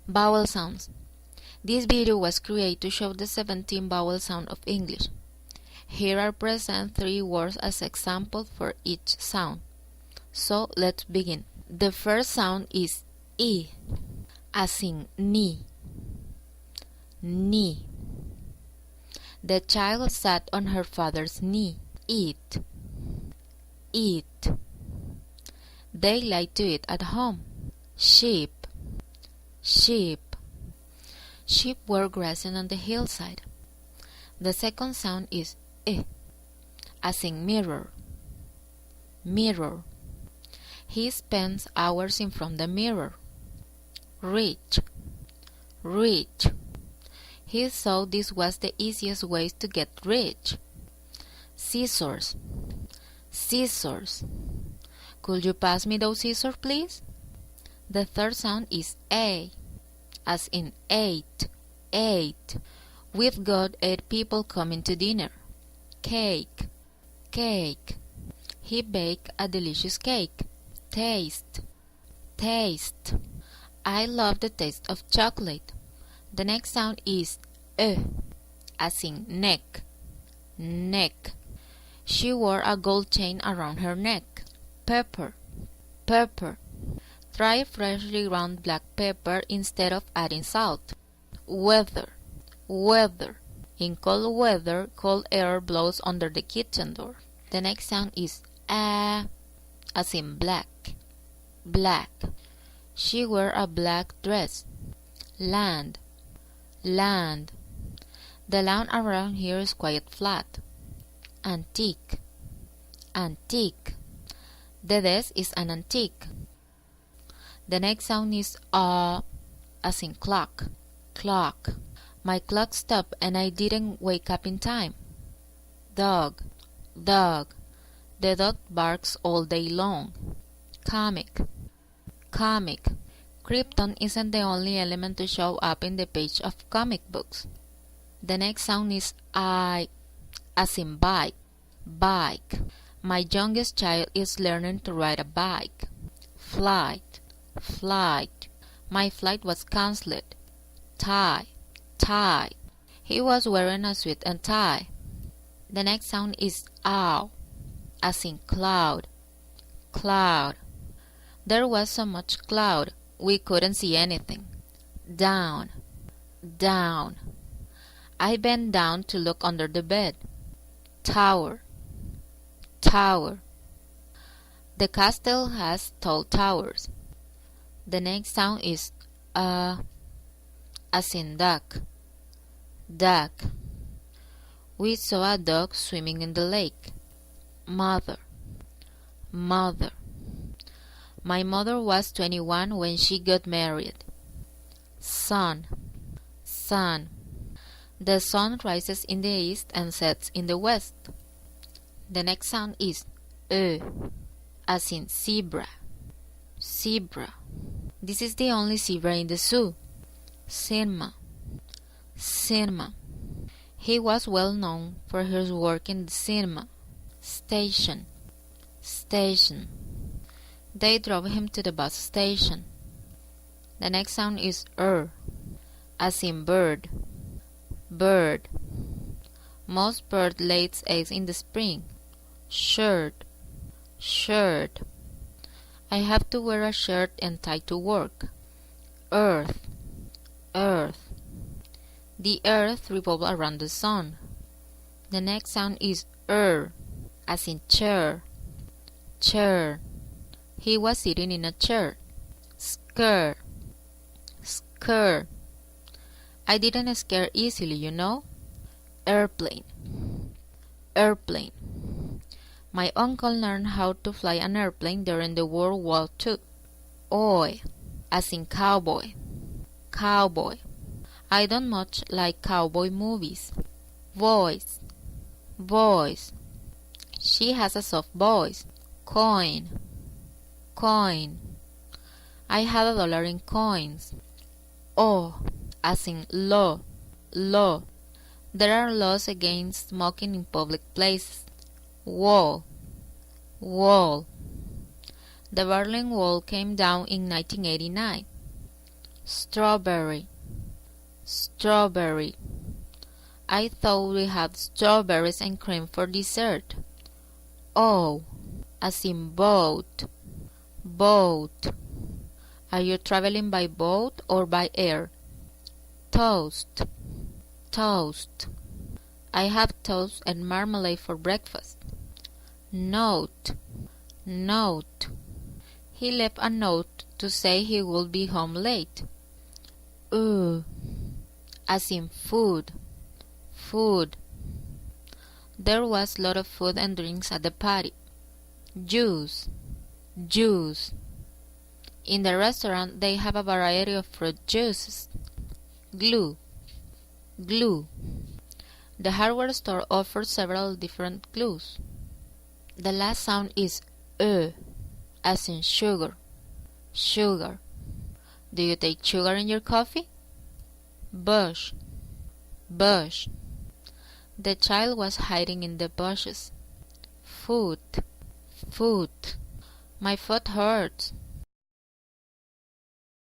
Vowel sounds. This video was created to show the 17 vowel sounds of English. Here are present 3 words as examples for each sound. So let's begin. The first sound is I, as in knee. Knee. The child sat on her father's knee. Eat. Eat. They like to eat at home. Sheep. Sheep. Sheep were grazing on the hillside. The second sound is I, as in mirror. Mirror. He spends hours in front of the mirror. Rich. Rich. He thought this was the easiest way to get rich. Scissors. Scissors. Could you pass me those scissors, please? The third sound is A, as in 8. 8. We've got 8 people coming to dinner. Cake. Cake. He baked a delicious cake. Taste. Taste. I love the taste of chocolate. The next sound is as in neck. Neck. She wore a gold chain around her neck. Pepper. Pepper. Try freshly ground black pepper instead of adding salt. Weather. Weather. In cold weather, cold air blows under the kitchen door. The next sound is as in black. Black. She wore a black dress. Land. Land. The land around here is quite flat. Antique. Antique. The desk is an antique. The next sound is as in clock. Clock. My clock stopped and I didn't wake up in time. Dog. Dog. The dog barks all day long. Comic. Comic. Krypton isn't the only element to show up in the page of comic books. The next sound is I, as in bike. Bike. My youngest child is learning to ride a bike. Flight. Flight. My flight was cancelled. Tie. Tie. He was wearing a suit and tie. The next sound is ow, as in cloud. Cloud. There was so much cloud, we couldn't see anything. Down. Down. I bent down to look under the bed. Tower. Tower. The castle has tall towers. The next sound is as in duck. Duck. We saw a dog swimming in the lake. Mother. Mother. My mother was 21 when she got married. Sun. Sun. The sun rises in the east and sets in the west. The next sound is as in zebra. Zebra. This is the only zebra in the zoo. Cinema. Cinema. He was well known for his work in the cinema. Station. Station. They drove him to the bus station. The next sound is as in bird. Bird. Most birds lay eggs in the spring. Shirt. Shirt. I have to wear a shirt and tie to work. Earth. Earth. The earth revolves around the sun. The next sound is as in chair. Chair. He was sitting in a chair. Scare. Scare. I didn't scare easily, you know. Airplane. Airplane. My uncle learned how to fly an airplane during the World War II. Oi, as in cowboy. Cowboy. I don't much like cowboy movies. Voice. Voice. She has a soft voice. Coin. Coin. I have $1 in coins. Oh, as in law. Law. There are laws against smoking in public places. Wall. Wall. The Berlin Wall came down in 1989. Strawberry, strawberry. I thought we had strawberries and cream for dessert. Oh, as in boat, boat. Are you traveling by boat or by air? Toast, toast. I have toast and marmalade for breakfast. Note, note. He left a note to say he would be home late. As in food, food. There was a lot of food and drinks at the party. Juice, juice. In the restaurant they have a variety of fruit juices. Glue, glue. The hardware store offers several different glues. The last sound is as in sugar, sugar. Do you take sugar in your coffee? Bush, bush. The child was hiding in the bushes. Foot, foot. My foot hurts.